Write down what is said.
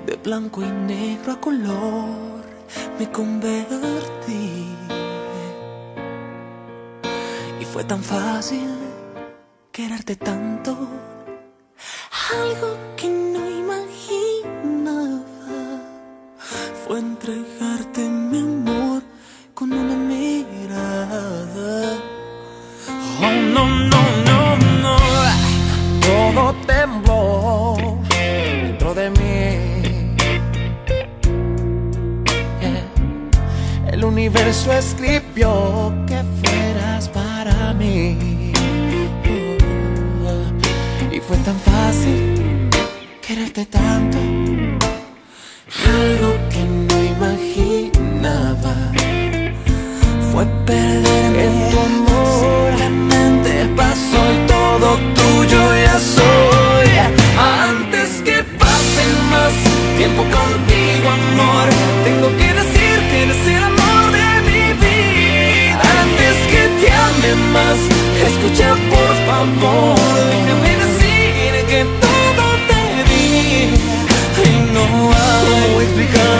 De blanco y negro a color me convertí. Y fue tan fácil quererte tanto, algo que no imaginaba fue entregarte mi amor con una mirada. Oh, no, no, no, no. Todo tembló dentro de mí. Yeah. El universo escribió que fueras para mí. Y fue tan fácil quererte tanto, algo que no imaginaba fue perderme en tu amor. Solamente pasó y todo tuyo ya soy. Antes que pase más tiempo contigo, amor, tengo que decir que eres el amor de mi vida. Antes que te ame más, escucha por favor, déjame decir que todo te di. Y no hay explicar